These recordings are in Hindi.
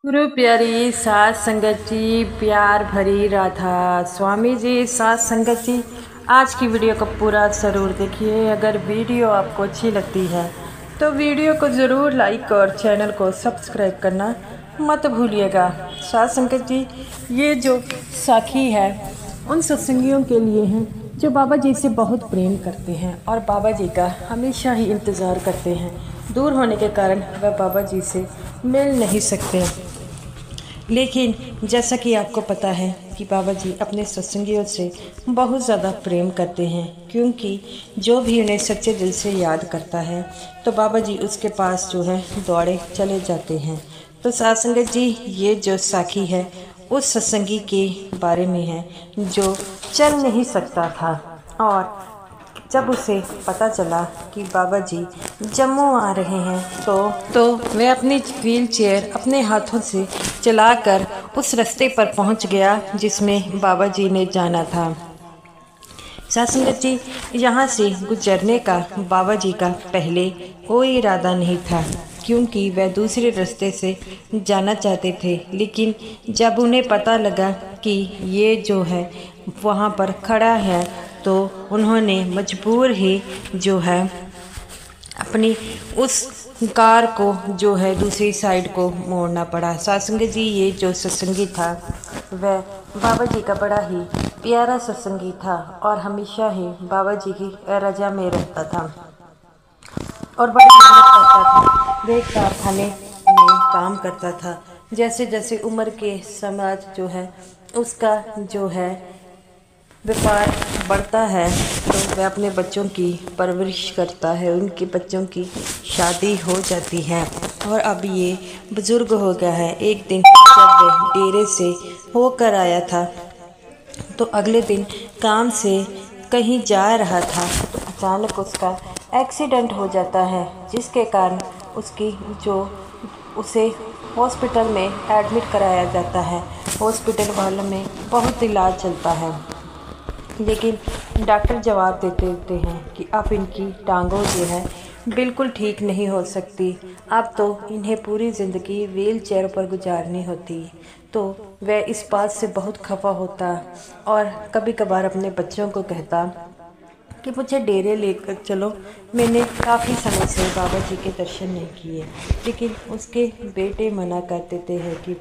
गुरु प्यारी सात संगत जी, प्यार भरी राधा स्वामी जी। सात संगत जी, आज की वीडियो को पूरा ज़रूर देखिए। अगर वीडियो आपको अच्छी लगती है तो वीडियो को ज़रूर लाइक और चैनल को सब्सक्राइब करना मत भूलिएगा। सात संगत जी, ये जो साखी है उन सत्संगियों के लिए हैं जो बाबा जी से बहुत प्रेम करते हैं और बाबा जी का हमेशा ही इंतज़ार करते हैं। दूर होने के कारण वह बाबा जी से मिल नहीं सकते, लेकिन जैसा कि आपको पता है कि बाबा जी अपने सत्संगियों से बहुत ज़्यादा प्रेम करते हैं, क्योंकि जो भी उन्हें सच्चे दिल से याद करता है तो बाबा जी उसके पास जो है दौड़े चले जाते हैं। तो सात संगत जी, ये जो साखी है उस सत्संगी के बारे में है जो चल नहीं सकता था, और जब उसे पता चला कि बाबा जी जम्मू आ रहे हैं तो वह अपनी व्हील चेयर अपने हाथों से चलाकर उस रास्ते पर पहुंच गया जिसमें बाबा जी ने जाना था। सत्संगत जी, यहाँ से गुजरने का बाबा जी का पहले कोई इरादा नहीं था, क्योंकि वह दूसरे रास्ते से जाना चाहते थे। लेकिन जब उन्हें पता लगा कि ये जो है वहाँ पर खड़ा है तो उन्होंने मजबूर ही जो है अपनी उस कार को जो है दूसरी साइड को मोड़ना पड़ा। सत्संगी जी, ये जो सत्संगी था वह बाबा जी का बड़ा ही प्यारा सत्संगी था और हमेशा ही बाबा जी की रजा में रहता था और बड़ी मेहनत करता था। वह कारखाने में काम करता था। जैसे जैसे उम्र के समाज जो है उसका जो है व्यापार बढ़ता है तो वह अपने बच्चों की परवरिश करता है, उनके बच्चों की शादी हो जाती है और अब ये बुज़ुर्ग हो गया है। एक दिन जब वह डेरे से होकर आया था तो अगले दिन काम से कहीं जा रहा था तो अचानक उसका एक्सीडेंट हो जाता है, जिसके कारण उसकी जो उसे हॉस्पिटल में एडमिट कराया जाता है। हॉस्पिटल वालों में बहुत इलाज चलता है, लेकिन डॉक्टर जवाब देते हैं कि अब इनकी टांगों जो है बिल्कुल ठीक नहीं हो सकती, अब तो इन्हें पूरी ज़िंदगी व्हील चेयर पर गुजारनी होती। तो वह इस बात से बहुत खफा होता और कभी कभार अपने बच्चों को कहता कि मुझे डेरे लेकर चलो, मैंने काफ़ी समय से बाबा जी के दर्शन नहीं किए। लेकिन उसके बेटे मना कर देते हैं कि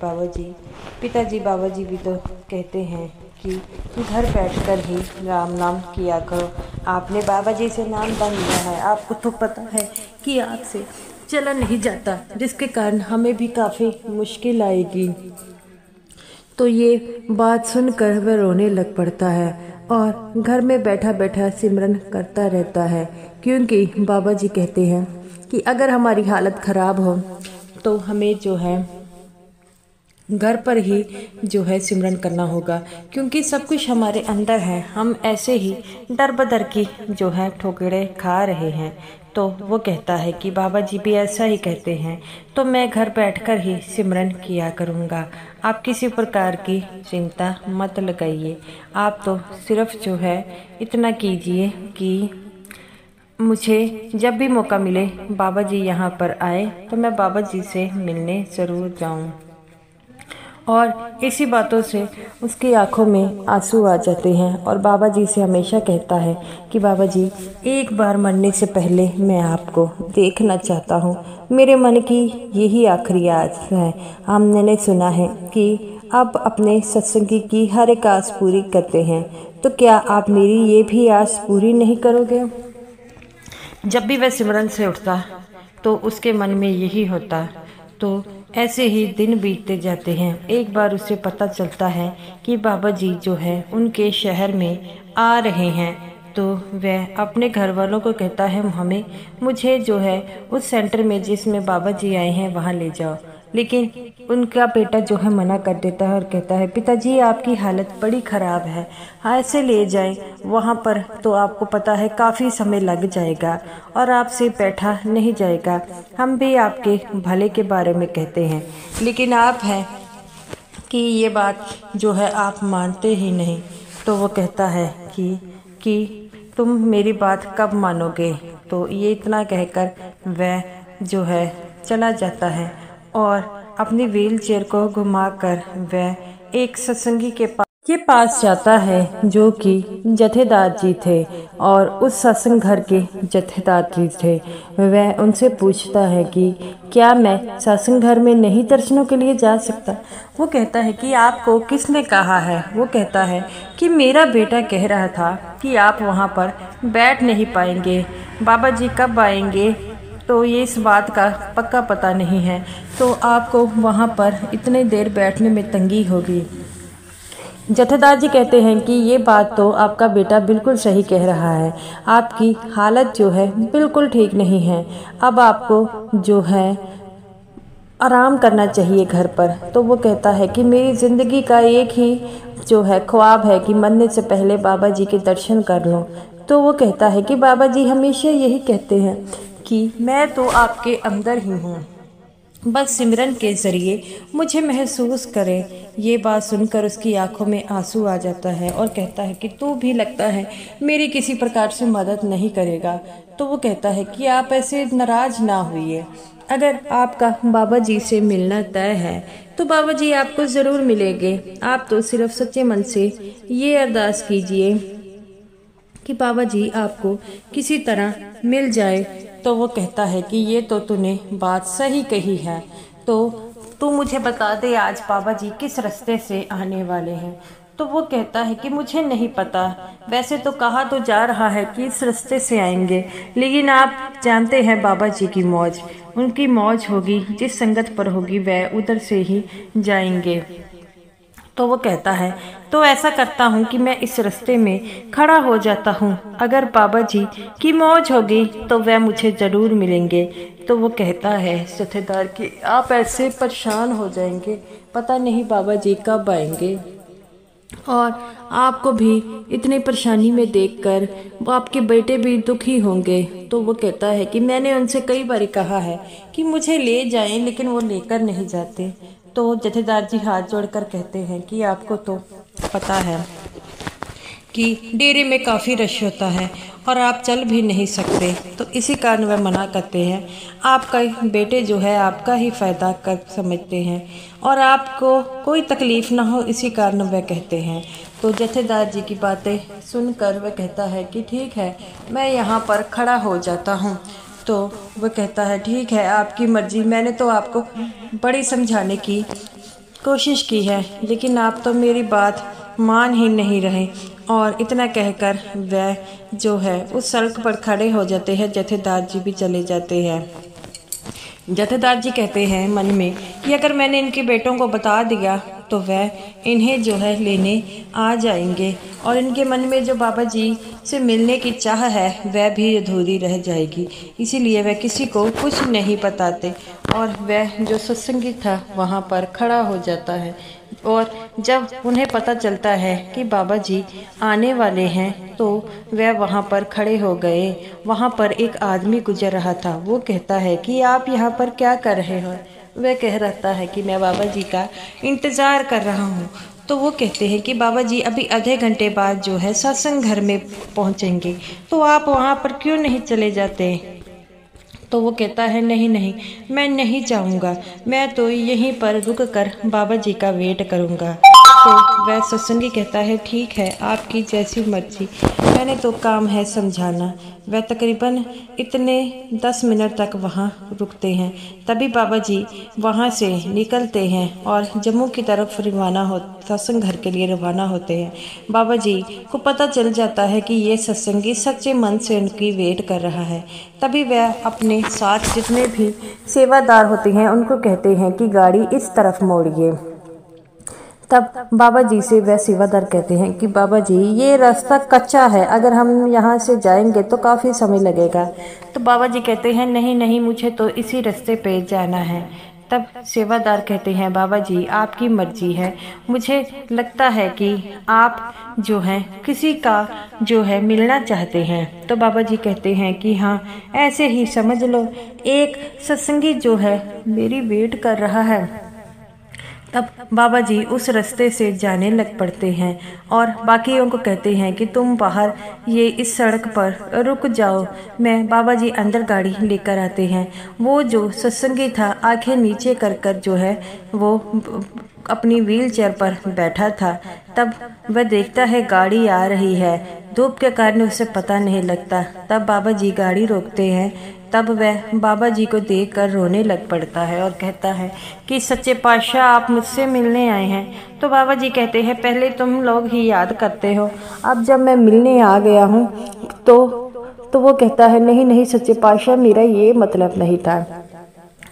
पिताजी बाबा जी भी तो कहते हैं कि घर बैठकर ही राम नाम किया करो, आपने बाबा जी से नाम दान लिया है, आपको तो पता है कि आपसे चला नहीं जाता, जिसके कारण हमें भी काफ़ी मुश्किल आएगी। तो ये बात सुनकर वह रोने लग पड़ता है और घर में बैठा बैठा सिमरन करता रहता है, क्योंकि बाबा जी कहते हैं कि अगर हमारी हालत ख़राब हो तो हमें जो है घर पर ही जो है सिमरन करना होगा, क्योंकि सब कुछ हमारे अंदर है। हम ऐसे ही दर बदर की जो है ठोकरें खा रहे हैं। तो वो कहता है कि बाबा जी भी ऐसा ही कहते हैं, तो मैं घर बैठकर ही सिमरन किया करूँगा, आप किसी प्रकार की चिंता मत लगाइए। आप तो सिर्फ जो है इतना कीजिए कि मुझे जब भी मौका मिले बाबा जी यहाँ पर आए तो मैं बाबा जी से मिलने ज़रूर जाऊँ। और इसी बातों से उसकी आंखों में आंसू आ जाते हैं और बाबा जी से हमेशा कहता है कि बाबा जी, एक बार मरने से पहले मैं आपको देखना चाहता हूँ, मेरे मन की यही आखिरी आस है। हमने सुना है कि आप अपने सत्संगी की हर एक आस पूरी करते हैं, तो क्या आप मेरी ये भी आस पूरी नहीं करोगे? जब भी वह सिमरन से उठता तो उसके मन में यही होता। तो ऐसे ही दिन बीतते जाते हैं। एक बार उसे पता चलता है कि बाबा जी जो है उनके शहर में आ रहे हैं, तो वह अपने घर वालों को कहता है मुझे जो है उस सेंटर में जिसमें बाबा जी आए हैं वहाँ ले जाओ। लेकिन उनका बेटा जो है मना कर देता है और कहता है, पिताजी आपकी हालत बड़ी ख़राब है, ऐसे ले जाएं वहाँ पर तो आपको पता है काफ़ी समय लग जाएगा और आपसे बैठा नहीं जाएगा। हम भी आपके भले के बारे में कहते हैं, लेकिन आप हैं कि ये बात जो है आप मानते ही नहीं। तो वो कहता है कि तुम मेरी बात कब मानोगे? तो ये इतना कहकर वह जो है चला जाता है और अपनी व्हील चेयर को घुमाकर वह एक सत्संगी के पास जाता है जो कि जथेदार जी थे और उस सत्संग घर के जथेदार जी थे। वह उनसे पूछता है कि क्या मैं सत्संग घर में नहीं दर्शनों के लिए जा सकता। वो कहता है कि आपको किसने कहा है। वो कहता है कि मेरा बेटा कह रहा था कि आप वहाँ पर बैठ नहीं पाएंगे, बाबा जी कब आएंगे तो ये इस बात का पक्का पता नहीं है, तो आपको वहाँ पर इतने देर बैठने में तंगी होगी। जथेदार जी कहते हैं कि ये बात तो आपका बेटा बिल्कुल सही कह रहा है, आपकी हालत जो है बिल्कुल ठीक नहीं है, अब आपको जो है आराम करना चाहिए घर पर। तो वो कहता है कि मेरी ज़िंदगी का एक ही जो है ख्वाब है कि मरने से पहले बाबा जी के दर्शन कर लूं। तो वो कहता है कि बाबा जी हमेशा यही कहते हैं कि मैं तो आपके अंदर ही हूँ, बस सिमरन के ज़रिए मुझे महसूस करें। ये बात सुनकर उसकी आंखों में आंसू आ जाता है और कहता है कि तू भी लगता है मेरी किसी प्रकार से मदद नहीं करेगा। तो वो कहता है कि आप ऐसे नाराज ना होइए, अगर आपका बाबा जी से मिलना तय है तो बाबा जी आपको ज़रूर मिलेंगे। आप तो सिर्फ सच्चे मन से ये अरदास कीजिए कि बाबा जी आपको किसी तरह मिल जाए। तो वो कहता है कि ये तो तूने बात सही कही है, तो तू मुझे बता दे आज बाबा जी किस रास्ते से आने वाले हैं। तो वो कहता है कि मुझे नहीं पता, वैसे तो कहा तो जा रहा है कि इस रास्ते से आएंगे, लेकिन आप जानते हैं बाबा जी की मौज, उनकी मौज होगी, जिस संगत पर होगी वह उधर से ही जाएंगे। तो वो कहता है तो ऐसा करता हूँ कि मैं इस रास्ते में खड़ा हो जाता हूँ, अगर बाबा जी की मौज होगी तो वह मुझे ज़रूर मिलेंगे। तो वो कहता है जथेदार कि आप ऐसे परेशान हो जाएंगे, पता नहीं बाबा जी कब आएंगे और आपको भी इतनी परेशानी में देखकर आपके बेटे भी दुखी होंगे। तो वो कहता है कि मैंने उनसे कई बार कहा है कि मुझे ले जाएं, लेकिन वो लेकर नहीं जाते। तो जथेदार जी हाथ जोड़कर कहते हैं कि आपको तो पता है कि डेरे में काफ़ी रश होता है और आप चल भी नहीं सकते, तो इसी कारण वह मना करते हैं। आपका बेटे जो है आपका ही फ़ायदा कर समझते हैं और आपको कोई तकलीफ़ ना हो, इसी कारण वह कहते हैं। तो जथेदार जी की बातें सुनकर वह कहता है कि ठीक है, मैं यहाँ पर खड़ा हो जाता हूँ। तो वह कहता है ठीक है, आपकी मर्ज़ी, मैंने तो आपको बड़ी समझाने की कोशिश की है, लेकिन आप तो मेरी बात मान ही नहीं रहे। और इतना कहकर वह जो है उस सड़क पर खड़े हो जाते हैं। जथेदार जी भी चले जाते हैं। जथेदार जी कहते हैं मन में कि अगर मैंने इनके बेटों को बता दिया तो वह इन्हें जो है लेने आ जाएंगे और इनके मन में जो बाबा जी से मिलने की चाह है वह भी अधूरी रह जाएगी, इसीलिए वह किसी को कुछ नहीं बताते और वह जो सत्संगी था वहाँ पर खड़ा हो जाता है। और जब उन्हें पता चलता है कि बाबा जी आने वाले हैं तो वह वहाँ पर खड़े हो गए। वहाँ पर एक आदमी गुजर रहा था। वो कहता है कि आप यहाँ पर क्या कर रहे हो। वह कह रहता है कि मैं बाबा जी का इंतज़ार कर रहा हूँ। तो वो कहते हैं कि बाबा जी अभी आधे घंटे बाद जो है सत्संग घर में पहुँचेंगे, तो आप वहाँ पर क्यों नहीं चले जाते। तो वो कहता है नहीं नहीं, मैं नहीं जाऊँगा, मैं तो यहीं पर रुक कर बाबा जी का वेट करूँगा। तो वह सत्संगी कहता है ठीक है, आपकी जैसी मर्जी, मैंने तो काम है समझाना। वह तकरीबन इतने 10 मिनट तक वहाँ रुकते हैं। तभी बाबा जी वहाँ से निकलते हैं और जम्मू की तरफ रवाना हो सत्संग घर के लिए रवाना होते हैं। बाबा जी को पता चल जाता है कि ये सत्संगी सच्चे मन से उनकी वेट कर रहा है। तभी वह अपने साथ जितने भी सेवादार होते हैं उनको कहते हैं कि गाड़ी इस तरफ मोड़िए। तब बाबा जी से वह सेवादार कहते हैं कि बाबा जी ये रास्ता कच्चा है, अगर हम यहाँ से जाएंगे तो काफ़ी समय लगेगा। तो बाबा जी कहते हैं नहीं नहीं, मुझे तो इसी रास्ते पे जाना है। तब सेवादार कहते हैं बाबा जी आपकी मर्जी है, मुझे लगता है कि आप जो हैं किसी का जो है मिलना चाहते हैं। तो बाबा जी कहते हैं कि हाँ ऐसे ही समझ लो, एक सत्संगी जो है मेरी वेट कर रहा है। तब बाबा जी उस रास्ते से जाने लग पड़ते हैं और बाकियों को कहते हैं कि तुम बाहर ये इस सड़क पर रुक जाओ। मैं बाबा जी अंदर गाड़ी लेकर आते हैं। वो जो सत्संगी था आंखें नीचे कर कर जो है वो अपनी व्हील चेयर पर बैठा था। तब वह देखता है गाड़ी आ रही है, धूप के कारण उसे पता नहीं लगता। तब बाबा जी गाड़ी रोकते हैं। तब वह बाबा जी को देखकर रोने लग पड़ता है और कहता है कि सच्चे पातशाह आप मुझसे मिलने आए हैं। तो बाबा जी कहते हैं पहले तुम लोग ही याद करते हो, अब जब मैं मिलने आ गया हूँ तो वो कहता है नहीं नहीं सच्चे पातशाह मेरा ये मतलब नहीं था,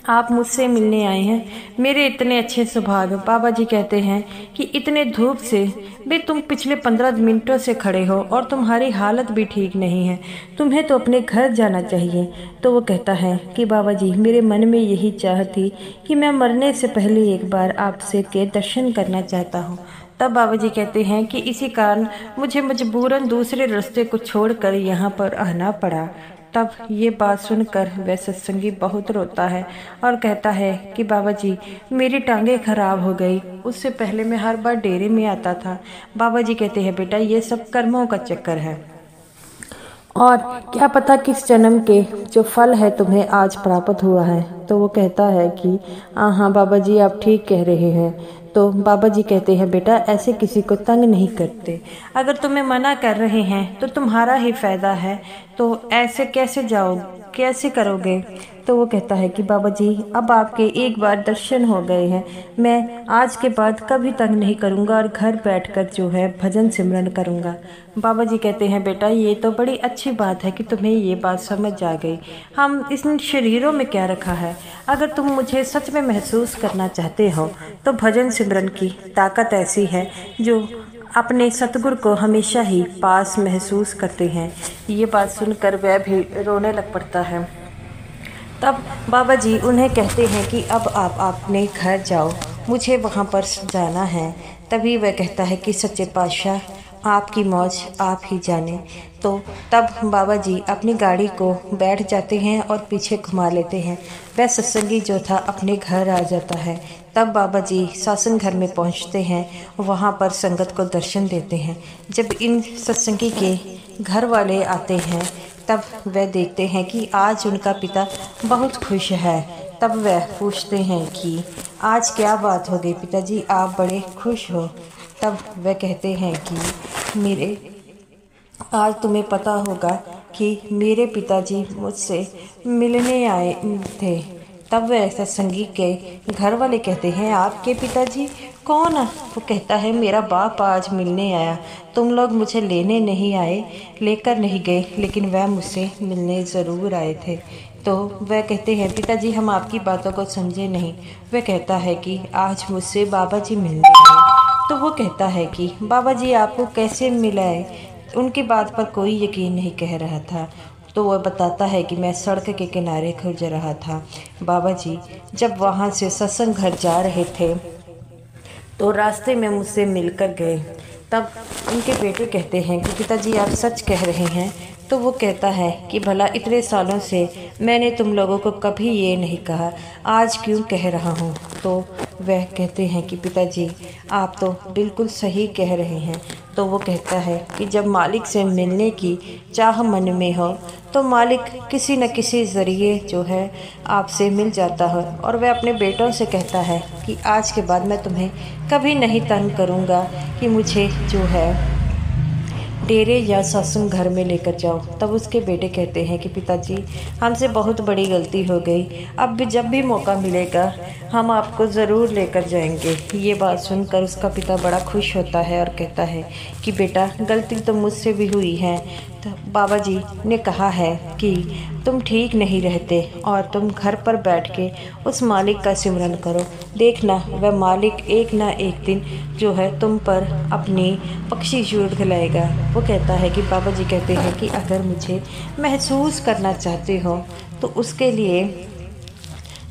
आप मुझसे मिलने आए हैं, मेरे इतने अच्छे स्वभाव। बाबा जी कहते हैं कि इतने धूप से भी तुम पिछले 15 मिनटों से खड़े हो और तुम्हारी हालत भी ठीक नहीं है, तुम्हें तो अपने घर जाना चाहिए। तो वो कहता है कि बाबा जी मेरे मन में यही चाह थी कि मैं मरने से पहले एक बार आपसे के दर्शन करना चाहता हूँ। तब बाबा जी कहते हैं कि इसी कारण मुझे मजबूरन दूसरे रास्ते को छोड़कर यहाँ पर आना पड़ा। तब ये बात सुनकर वह सत्संगी बहुत रोता है और कहता है कि बाबा जी मेरी टांगें खराब हो गई, उससे पहले मैं हर बार डेरे में आता था। बाबा जी कहते हैं बेटा ये सब कर्मों का चक्कर है और क्या पता किस जन्म के जो फल है तुम्हें आज प्राप्त हुआ है। तो वो कहता है कि हाँ बाबा जी आप ठीक कह रहे हैं। तो बाबा जी कहते हैं बेटा ऐसे किसी को तंग नहीं करते, अगर तुम्हें मना कर रहे हैं तो तुम्हारा ही फायदा है, तो ऐसे कैसे करोगे। तो वो कहता है कि बाबा जी अब आपके एक बार दर्शन हो गए हैं, मैं आज के बाद कभी तंग नहीं करूँगा और घर बैठकर जो है भजन सिमरन करूँगा। बाबा जी कहते हैं बेटा ये तो बड़ी अच्छी बात है कि तुम्हें ये बात समझ आ गई, हम इन शरीरों में क्या रखा है, अगर तुम मुझे सच में महसूस करना चाहते हो तो भजन सिमरन की ताकत ऐसी है जो अपने सतगुरु को हमेशा ही पास महसूस करते हैं। ये बात सुनकर वह भी रोने लग पड़ता है। तब बाबा जी उन्हें कहते हैं कि अब आप अपने घर जाओ, मुझे वहाँ पर जाना है। तभी वह कहता है कि सच्चे पातशाह आपकी मौज आप ही जाने। तो तब बाबा जी अपनी गाड़ी को बैठ जाते हैं और पीछे घुमा लेते हैं। वह सत्संगी जो था अपने घर आ जाता है। तब बाबा जी सत्संग घर में पहुंचते हैं, वहां पर संगत को दर्शन देते हैं। जब इन सत्संगी के घर वाले आते हैं तब वह देखते हैं कि आज उनका पिता बहुत खुश है। तब वह पूछते हैं कि आज क्या बात हो गई पिताजी, आप बड़े खुश हो। तब वह कहते हैं कि आज तुम्हें पता होगा कि मेरे पिताजी मुझसे मिलने आए थे। तब वह सत्संगी के घर वाले कहते हैं आपके पिताजी कौन? वो कहता है मेरा बाप आज मिलने आया, तुम लोग मुझे लेने नहीं आए, लेकर नहीं गए, लेकिन वह मुझसे मिलने ज़रूर आए थे। तो वह कहते हैं पिताजी हम आपकी बातों को समझे नहीं। वह कहता है कि आज मुझसे बाबा जी मिलने आए। तो वो कहता है कि बाबा जी आपको कैसे मिलाए, उनकी बात पर कोई यकीन नहीं कह रहा था। तो वह बताता है कि मैं सड़क के किनारे गुजर रहा था। बाबा जी जब वहाँ से सत्संग घर जा रहे थे तो रास्ते में मुझसे मिलकर गए। तब उनके बेटे कहते हैं कि पिताजी आप सच कह रहे हैं। तो वो कहता है कि भला इतने सालों से मैंने तुम लोगों को कभी ये नहीं कहा, आज क्यों कह रहा हूँ। तो वह कहते हैं कि पिताजी आप तो बिल्कुल सही कह रहे हैं। तो वो कहता है कि जब मालिक से मिलने की चाह मन में हो तो मालिक किसी न किसी ज़रिए जो है आपसे मिल जाता है। और वह अपने बेटों से कहता है कि आज के बाद मैं तुम्हें कभी नहीं तंग करूँगा कि मुझे जो है डेरे या सत्संग घर में लेकर जाओ। तब उसके बेटे कहते हैं कि पिताजी हमसे बहुत बड़ी गलती हो गई, अब भी जब भी मौका मिलेगा हम आपको ज़रूर लेकर जाएंगे। ये बात सुनकर उसका पिता बड़ा खुश होता है और कहता है कि बेटा गलती तो मुझसे भी हुई है, तो बाबा जी ने कहा है कि तुम ठीक नहीं रहते और तुम घर पर बैठ के उस मालिक का सिमरन करो, देखना वह मालिक एक ना एक दिन जो है तुम पर अपनी पक्षी चूड़ खिलाएगा। वो कहता है कि बाबा जी कहते हैं कि अगर मुझे महसूस करना चाहते हो तो उसके लिए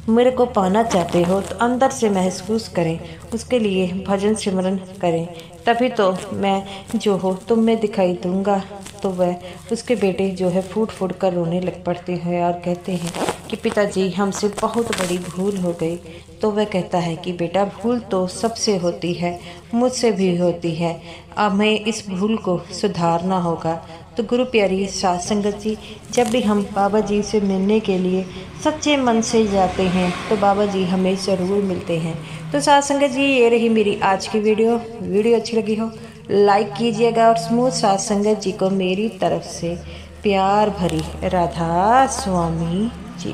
मेरे को पाना चाहते हो तो अंदर से महसूस करें, उसके लिए भजन सिमरन करें, तभी तो मैं जो हो तुम में दिखाई दूंगा। तो वह उसके बेटे जो है फूट फूट कर रोने लग पड़ते हैं और कहते हैं कि पिताजी हमसे बहुत बड़ी भूल हो गई। तो वह कहता है कि बेटा भूल तो सबसे होती है, मुझसे भी होती है, हमें इस भूल को सुधारना होगा। तो गुरु प्यारी साध संगत जी, जब भी हम बाबा जी से मिलने के लिए सच्चे मन से जाते हैं तो बाबा जी हमें ज़रूर मिलते हैं। तो साध संगत जी, ये रही मेरी आज की वीडियो अच्छी लगी हो लाइक कीजिएगा और स्मूथ साध संगत जी को मेरी तरफ से प्यार भरी राधा स्वामी जी।